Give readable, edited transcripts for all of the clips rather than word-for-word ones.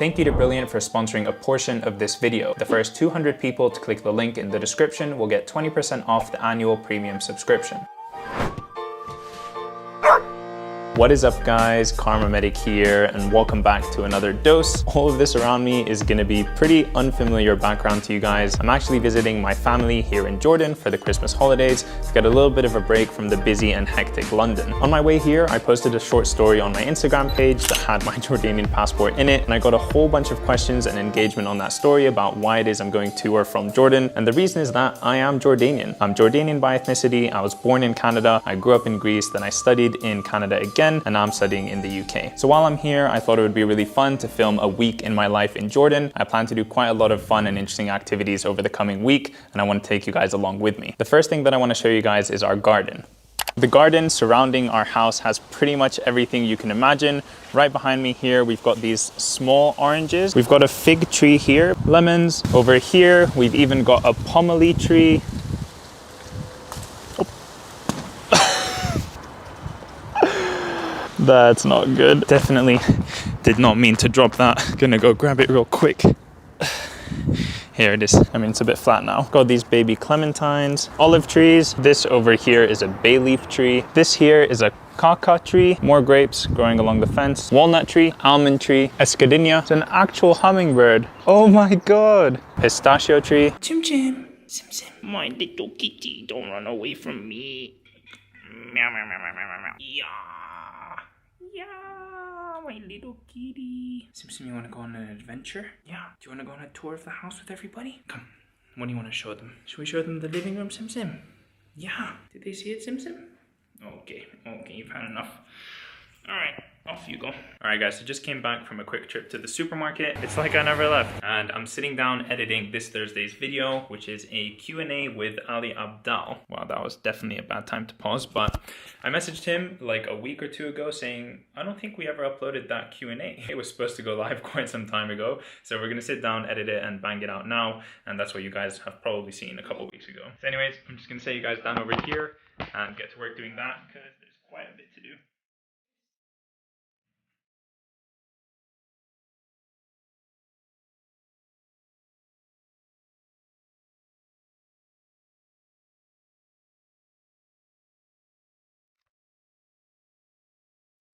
Thank you to Brilliant for sponsoring a portion of this video. The first 200 people to click the link in the description will get 20% off the annual premium subscription. What is up guys, Karma Medic here and welcome back to another dose. All of this around me is going to be pretty unfamiliar background to you guys. I'm actually visiting my family here in Jordan for the Christmas holidays to get a little bit of a break from the busy and hectic London. On my way here, I posted a short story on my Instagram page that had my Jordanian passport in it, and I got a whole bunch of questions and engagement on that story about why it is I'm going to or from Jordan. And the reason is that I am Jordanian. I'm Jordanian by ethnicity. I was born in Canada. I grew up in Greece, then I studied in Canada again, and now I'm studying in the UK. So while I'm here, I thought it would be really fun to film a week in my life in Jordan. I plan to do quite a lot of fun and interesting activities over the coming week, and I want to take you guys along with me. The first thing that I want to show you guys is our garden. The garden surrounding our house has pretty much everything you can imagine. Right behind me here, we've got these small oranges. We've got a fig tree here, lemons. Over here, we've even got a pomelo tree. That's not good. Definitely did not mean to drop that. Gonna go grab it real quick. Here it is. I mean, it's a bit flat now. Got these baby clementines, olive trees. This over here is a bay leaf tree. This here is a kaka tree, more grapes growing along the fence, walnut tree, almond tree, escadilla. It's an actual hummingbird. Oh my God. Pistachio tree. Chim chim. Sim sim. My little kitty, don't run away from me. Meow meow meow meow meow meow. Yeah. Yeah, my little kitty. Sim, you want to go on an adventure? Yeah. Do you want to go on a tour of the house with everybody? Come. What do you want to show them? Should we show them the living room, Sim? Yeah. Did they see it, Sim? Okay, you've had enough. All right. Off you go. All right guys, so just came back from a quick trip to the supermarket. It's like I never left. And I'm sitting down editing this Thursday's video, which is a Q&A with Ali Abdal. Wow, that was definitely a bad time to pause, but I messaged him like a week or two ago saying, I don't think we ever uploaded that Q&A. It was supposed to go live quite some time ago. So we're gonna sit down, edit it, and bang it out now. And that's what you guys have probably seen a couple weeks ago. So anyways, I'm just gonna set you guys down over here and get to work doing that because there's quite a bit to do.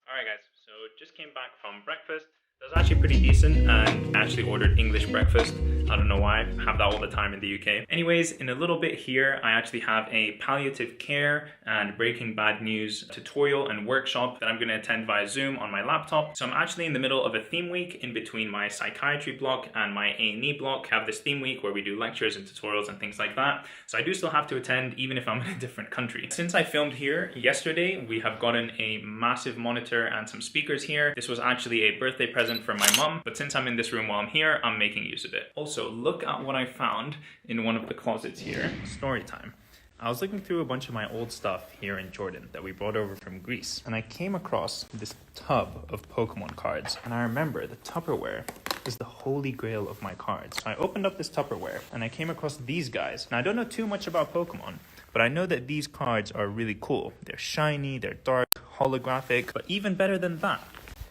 Alright guys, so just came back from breakfast. That was actually pretty decent and actually ordered English breakfast. I don't know why, I have that all the time in the UK. Anyways, in a little bit here, I actually have a palliative care and Breaking Bad news tutorial and workshop that I'm going to attend via Zoom on my laptop. So I'm actually in the middle of a theme week in between my psychiatry block and my A&E block. I have this theme week where we do lectures and tutorials and things like that. So I do still have to attend even if I'm in a different country. Since I filmed here yesterday, we have gotten a massive monitor and some speakers here. This was actually a birthday present for my mum, but since I'm in this room while I'm here, I'm making use of it. Also, look at what I found in one of the closets here. Story time. I was looking through a bunch of my old stuff here in Jordan that we brought over from Greece, and I came across this tub of Pokemon cards, and I remember the Tupperware is the holy grail of my cards. So I opened up this Tupperware, and I came across these guys. Now, I don't know too much about Pokemon, but I know that these cards are really cool. They're shiny, they're dark, holographic, but even better than that,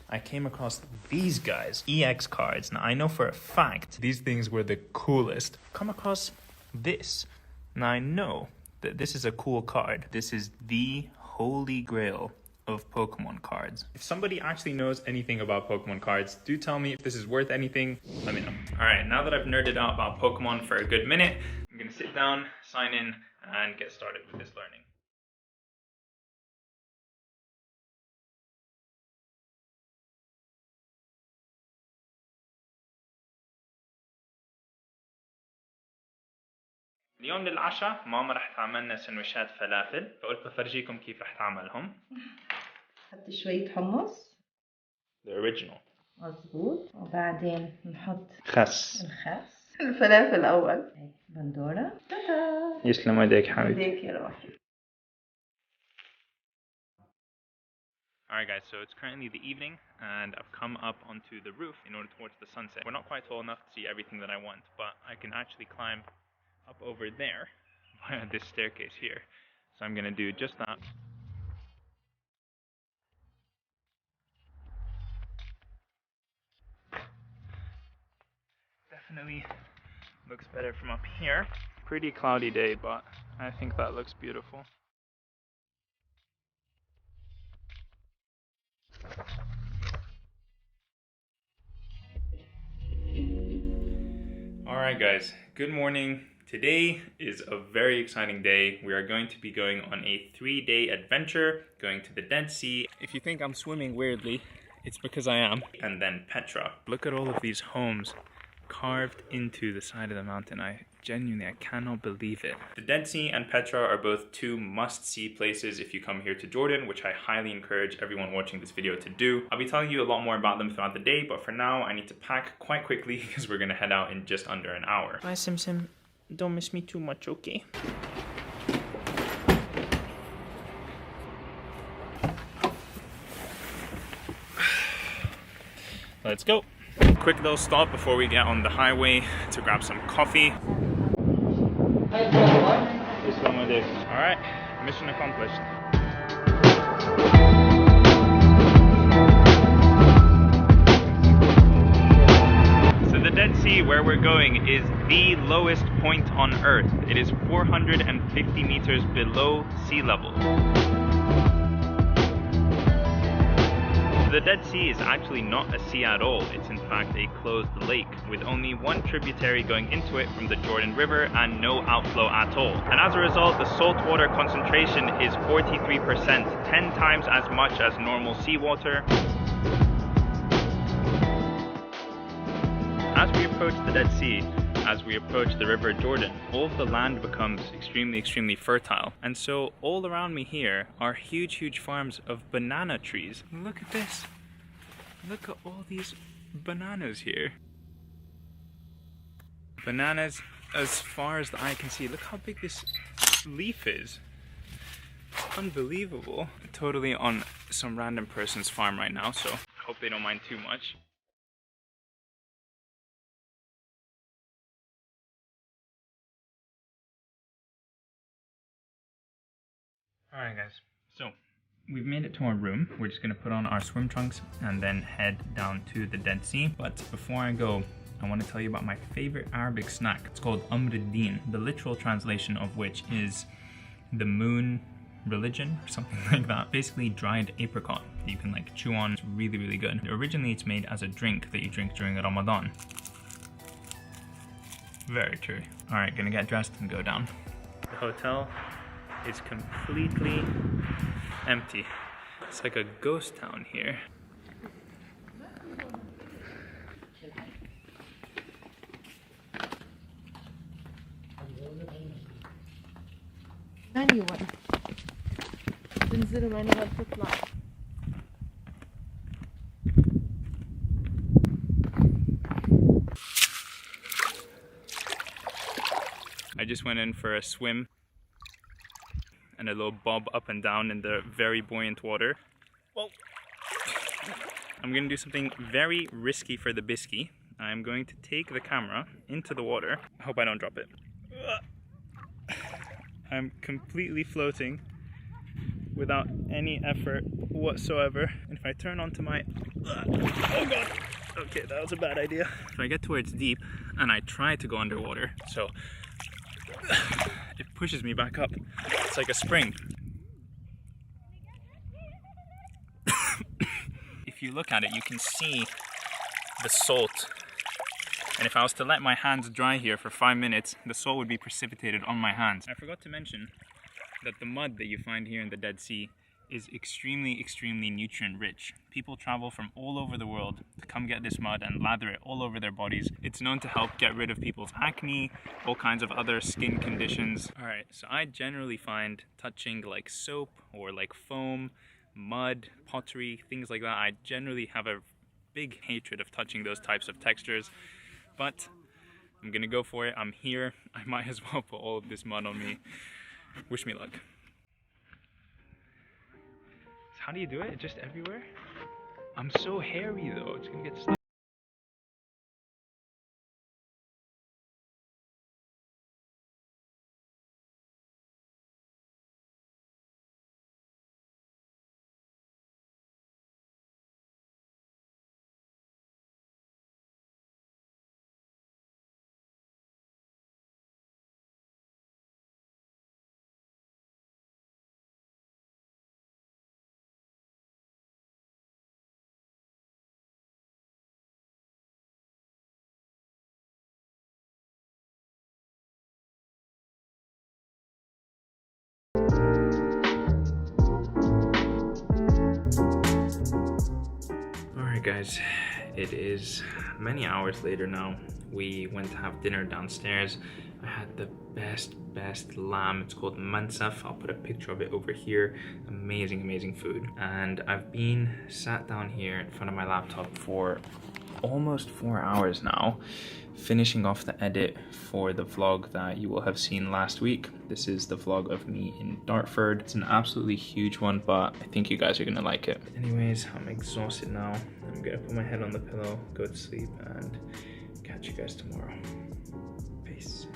I came across these guys, EX cards. Now I know for a fact these things were the coolest. Come across this. Now I know that this is a cool card. This is the holy grail of Pokemon cards. If somebody actually knows anything about Pokemon cards, do tell me if this is worth anything. Let me know. All right, now that I've nerded out about Pokemon for a good minute, I'm gonna sit down, sign in, and get started with this learning. اليوم للعشاء ماما رح تعملنا سندويشات فلافل، فقلت بفرجيكم كيف رح تعملهم. نحط شوية حمص. The original. مظبوط. وبعدين نحط خس. الفلافل أول. بندورة. تاتا. يسلم ايديك حبيبي. ايديك يا روحي. Alright guys, so it's currently the evening and I've come up onto the roof in order to watch the sunset. We're not quite tall enough to see everything that I want, but I can actually climb up over there via this staircase here. So I'm gonna do just that. definitely looks better from up here. Pretty cloudy day, but I think that looks beautiful. Alright guys, good morning. Today is a very exciting day. We are going to be going on a 3-day adventure, going to the Dead Sea. If you think I'm swimming weirdly, it's because I am. And then Petra. Look at all of these homes carved into the side of the mountain. I cannot believe it. The Dead Sea and Petra are both two must-see places if you come here to Jordan, which I highly encourage everyone watching this video to do. I'll be telling you a lot more about them throughout the day, but for now I need to pack quite quickly because we're gonna head out in just under an hour. Bye Sim Sim, don't miss me too much, okay? Let's go. Quick little stop before we get on the highway to grab some coffee. Alright, mission accomplished. So the Dead Sea, where we're going, is the lowest point on Earth. It is 450 meters below sea level. The Dead Sea is actually not a sea at all. It's in fact a closed lake with only one tributary going into it from the Jordan River and no outflow at all. And as a result, the saltwater concentration is 43%, 10 times as much as normal seawater. As we approach the Dead Sea, as we approach the River Jordan, all of the land becomes extremely fertile. And so all around me here are huge farms of banana trees. Look at this. Look at all these bananas here. Bananas as far as the eye can see. Look how big this leaf is. Unbelievable. Totally on some random person's farm right now, so I hope they don't mind too much. Alright guys, so we've made it to our room. We're just gonna put on our swim trunks and then head down to the Dead Sea. But before I go, I want to tell you about my favorite Arabic snack. It's called Amruddin, the literal translation of which is the moon religion or something like that. Basically dried apricot that you can like chew on. It's really good. Originally it's made as a drink that you drink during Ramadan. Very true. Alright, gonna get dressed and go down. The hotel is completely empty. It's like a ghost town here. I just went in for a swim and a little bob up and down in the very buoyant water. Whoa. I'm gonna do something very risky for the biscuit. I'm going to take the camera into the water. I hope I don't drop it. I'm completely floating without any effort whatsoever. And if I turn onto my... Oh god! Okay, that was a bad idea. So I get to where it's deep and I try to go underwater. So it pushes me back up. It's like a spring. If you look at it, you can see the salt. And if I was to let my hands dry here for 5 minutes, the salt would be precipitated on my hands. I forgot to mention that the mud that you find here in the Dead Sea is extremely nutrient rich. People travel from all over the world to come get this mud and lather it all over their bodies. It's known to help get rid of people's acne, all kinds of other skin conditions. Alright, so I generally find touching like soap or like foam, mud, pottery, things like that, I generally have a big hatred of touching those types of textures. But I'm gonna go for it. I'm here. I might as well put all of this mud on me. Wish me luck. How do you do it? Just everywhere? I'm so hairy though. It's gonna get stuck. Alright guys, it is many hours later now. We went to have dinner downstairs. I had the best lamb. It's called mansaf. I'll put a picture of it over here. Amazing food. And I've been sat down here in front of my laptop for almost 4 hours now, finishing off the edit for the vlog that you will have seen last week. This is the vlog of me in Dartford. It's an absolutely huge one, but I think you guys are gonna like it. Anyways, I'm exhausted now. I'm gonna put my head on the pillow, go to sleep, and catch you guys tomorrow. Peace.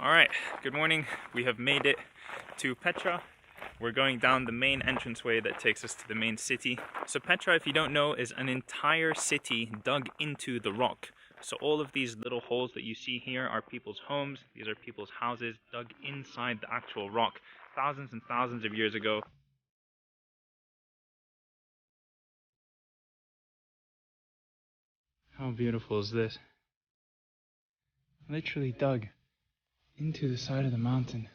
All right, good morning. We have made it to Petra. We're going down the main entranceway that takes us to the main city. So Petra, if you don't know, is an entire city dug into the rock. So all of these little holes that you see here are people's homes. These are people's houses dug inside the actual rock thousands and thousands of years ago. How beautiful is this? Literally dug into the side of the mountain.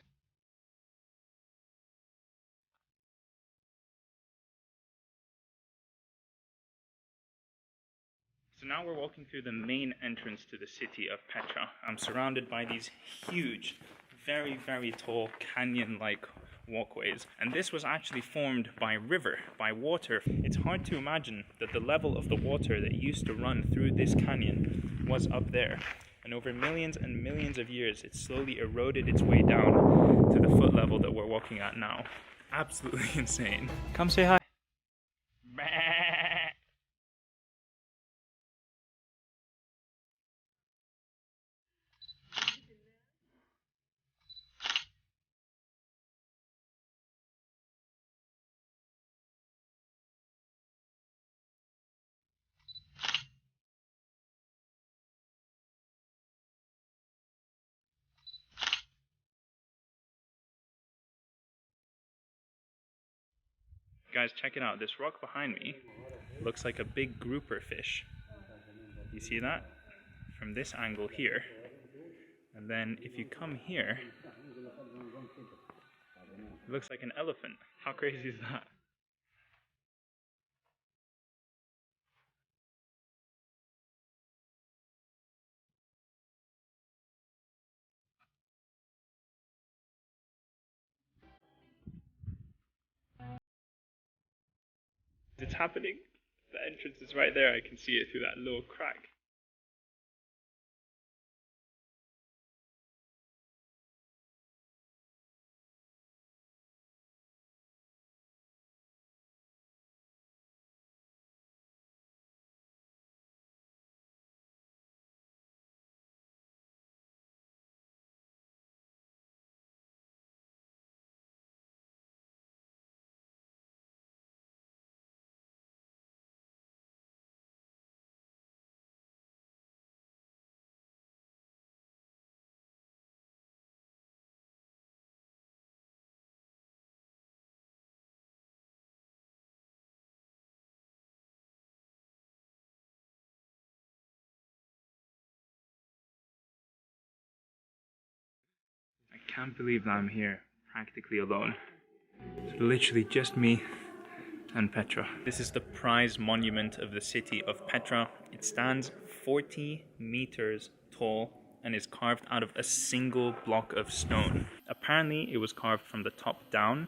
So now we're walking through the main entrance to the city of Petra. I'm surrounded by these huge, very tall canyon-like walkways. And this was actually formed by river, by water. It's hard to imagine that the level of the water that used to run through this canyon was up there. And over millions and millions of years, it slowly eroded its way down to the foot level that we're walking at now. Absolutely insane. Come say hi. Guys, check it out. This rock behind me looks like a big grouper fish. You see that? From this angle here. And then if you come here, it looks like an elephant. How crazy is that? It's happening. The entrance is right there. I can see it through that little crack. I can't believe that I'm here, practically alone. It's literally just me and Petra. This is the prize monument of the city of Petra. It stands 40 meters tall and is carved out of a single block of stone. Apparently, it was carved from the top down,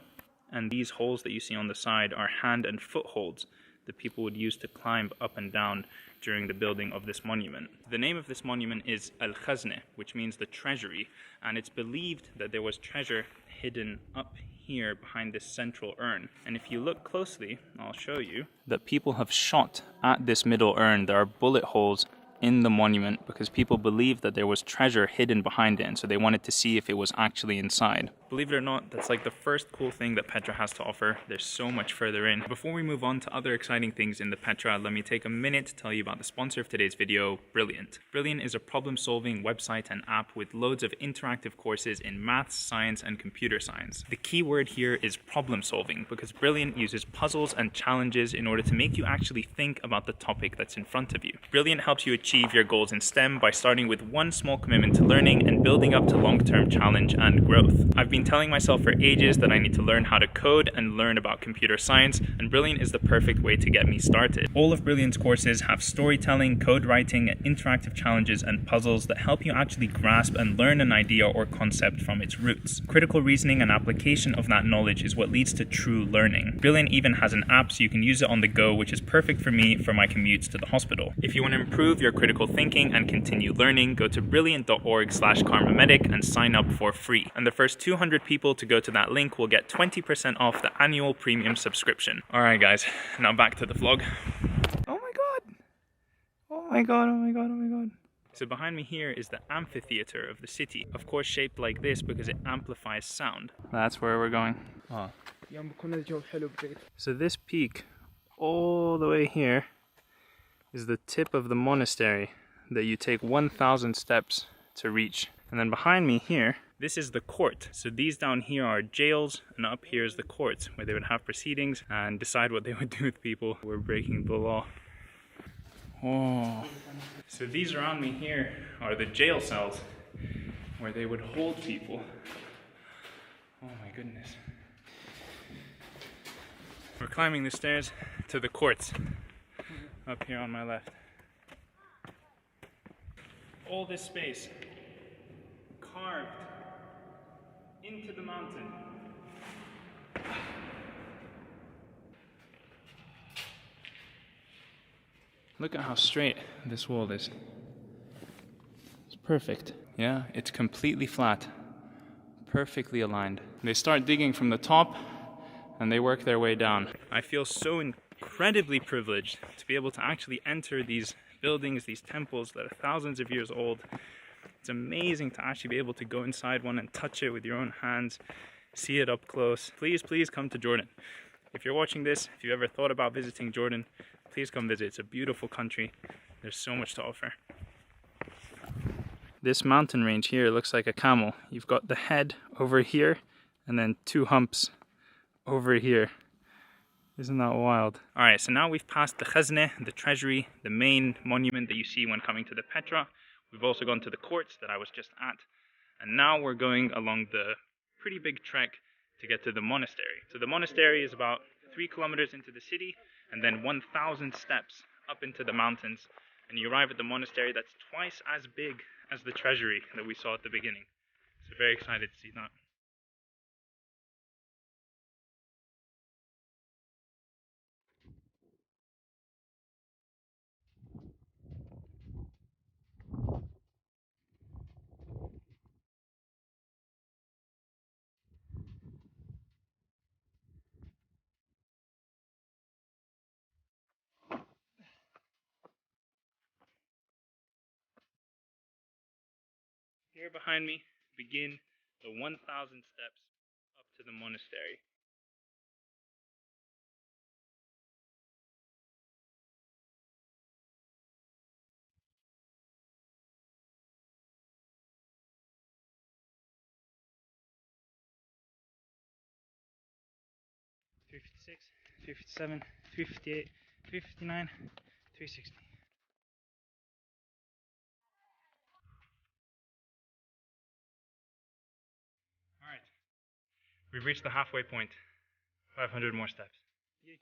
and these holes that you see on the side are hand and footholds that people would use to climb up and down during the building of this monument. The name of this monument is Al-Khazne, which means the treasury, and it's believed that there was treasure hidden up here behind this central urn. And if you look closely, I'll show you that people have shot at this middle urn. There are bullet holes in the monument because people believed that there was treasure hidden behind it, and so they wanted to see if it was actually inside. Believe it or not, that's like the first cool thing that Petra has to offer. There's so much further in. Before we move on to other exciting things in the Petra, let me take a minute to tell you about the sponsor of today's video, Brilliant. Brilliant is a problem-solving website and app with loads of interactive courses in maths, science, and computer science. The key word here is problem-solving because Brilliant uses puzzles and challenges in order to make you actually think about the topic that's in front of you. Brilliant helps you achieve your goals in STEM by starting with one small commitment to learning and building up to long-term challenge and growth. I've been telling myself for ages that I need to learn how to code and learn about computer science, and Brilliant is the perfect way to get me started. All of Brilliant's courses have storytelling, code writing, interactive challenges, and puzzles that help you actually grasp and learn an idea or concept from its roots. Critical reasoning and application of that knowledge is what leads to true learning. Brilliant even has an app so you can use it on the go, which is perfect for me for my commutes to the hospital. If you want to improve your critical thinking and continue learning, go to brilliant.org/karmamedic and sign up for free. And the first 200 people to go to that link will get 20% off the annual premium subscription. Alright guys, now back to the vlog. Oh my god! Oh my god, oh my god, oh my god. So behind me here is the amphitheater of the city. Of course shaped like this because it amplifies sound. That's where we're going. Oh. So this peak all the way here is the tip of the monastery that you take 1,000 steps to reach. And then behind me here, this is the court. So these down here are jails, and up here is the courts where they would have proceedings and decide what they would do with people who were breaking the law. Oh. So these around me here are the jail cells where they would hold people. Oh my goodness. We're climbing the stairs to the courts up here on my left. All this space carved into the mountain. Look at how straight this wall is. It's perfect. Yeah, it's completely flat, perfectly aligned. They start digging from the top and they work their way down. I feel so incredibly privileged to be able to actually enter these buildings, these temples that are thousands of years old. It's amazing to actually be able to go inside one and touch it with your own hands, see it up close. Please, please come to Jordan. If you're watching this, if you've ever thought about visiting Jordan, please come visit. It's a beautiful country. There's so much to offer. This mountain range here looks like a camel. You've got the head over here and then two humps over here. Isn't that wild? Alright, so now we've passed the Khazne, the treasury, the main monument that you see when coming to the Petra. We've also gone to the courts that I was just at. And now we're going along the pretty big trek to get to the monastery. So the monastery is about 3 kilometers into the city and then 1,000 steps up into the mountains. And you arrive at the monastery that's twice as big as the treasury that we saw at the beginning. So very excited to see that. Here behind me begin the 1,000 steps up to the monastery. Three 56, 357, 358, 359, 360. Alright, we've reached the halfway point. 500 more steps. Yay.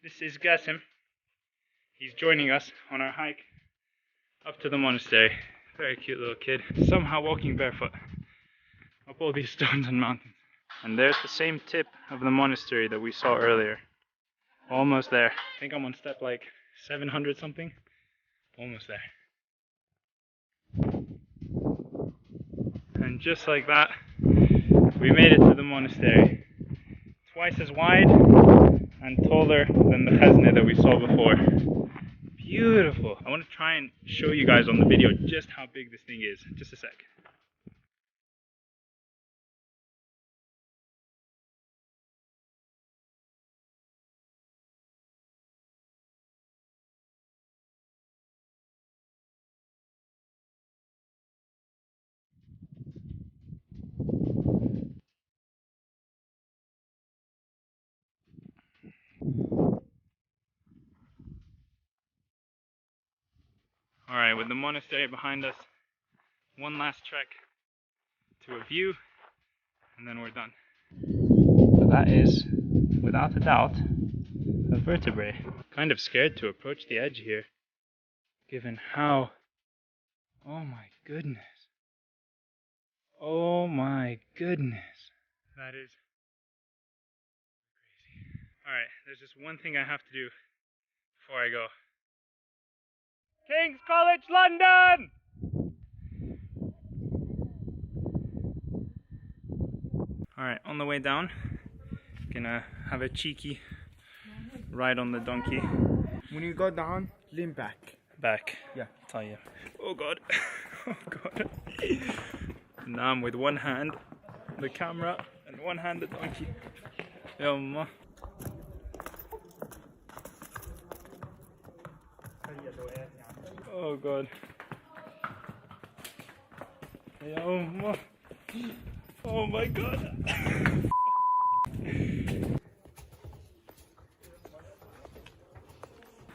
This is Gassim. He's joining us on our hike up to the monastery. Very cute little kid. Somehow walking barefoot up all these stones and mountains. And there's the same tip of the monastery that we saw earlier. Almost there. I think I'm on step like 700 something. Almost there. And just like that, we made it to the monastery. Twice as wide and taller than the Khazne that we saw before. Beautiful. I want to try and show you guys on the video just how big this thing is. Just a sec. Alright, with the monastery behind us, one last trek to a view, and then we're done. So that is, without a doubt, a vertebrae. Kind of scared to approach the edge here, given how... Oh my goodness. Oh my goodness. That is crazy. Alright, there's just one thing I have to do before I go. King's College London! Alright, on the way down, gonna have a cheeky ride on the donkey. When you go down, lean back. Back. Yeah. Tell you. Oh god. Oh god. Now I'm with one hand the camera and one hand the donkey. Yumma. Oh god. Yumma. Oh my god.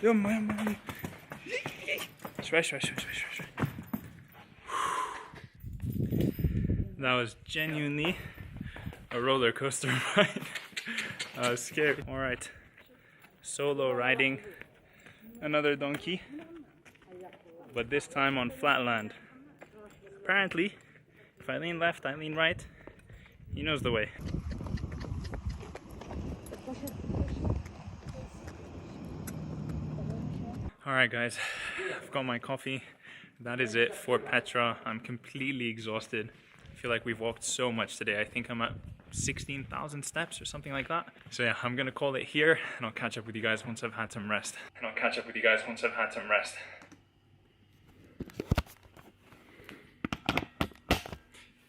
Yumma, yumma. Swish. That was genuinely a roller coaster ride. That was scary. Alright, solo riding another donkey, but this time on flat land. Apparently, if I lean left, I lean right. He knows the way. Alright guys, I've got my coffee. That is it for Petra. I'm completely exhausted. I feel like we've walked so much today. I think I'm at 16,000 steps or something like that. So yeah, I'm gonna call it here and I'll catch up with you guys once I've had some rest.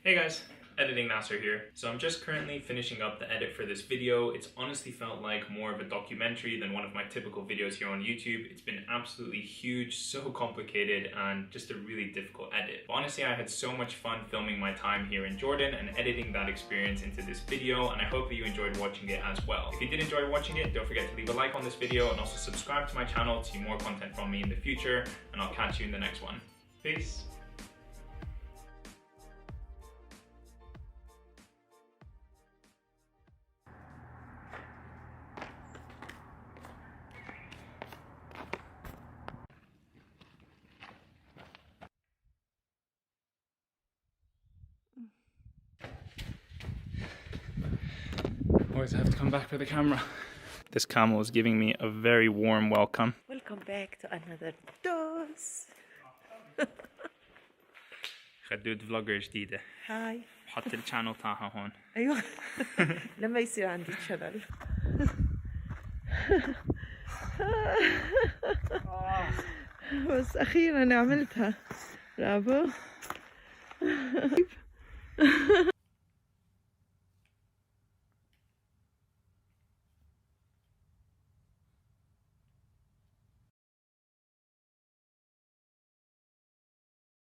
Hey guys, Editing Nasser here. So I'm just currently finishing up the edit for this video. It's honestly felt like more of a documentary than one of my typical videos here on YouTube. It's been absolutely huge, so complicated, and just a really difficult edit. But honestly, I had so much fun filming my time here in Jordan and editing that experience into this video, and I hope that you enjoyed watching it as well. If you did enjoy watching it, don't forget to leave a like on this video and also subscribe to my channel to see more content from me in the future, and I'll catch you in the next one. Peace! Always have to come back for the camera. This camel is giving me a very warm welcome. Welcome back to another dose. خدود فلوجر جديدة. هاي. حط الشانل تاعها هون. ايوه. لما يصير عندي شلل. بس اخيرا عملتها. برافو.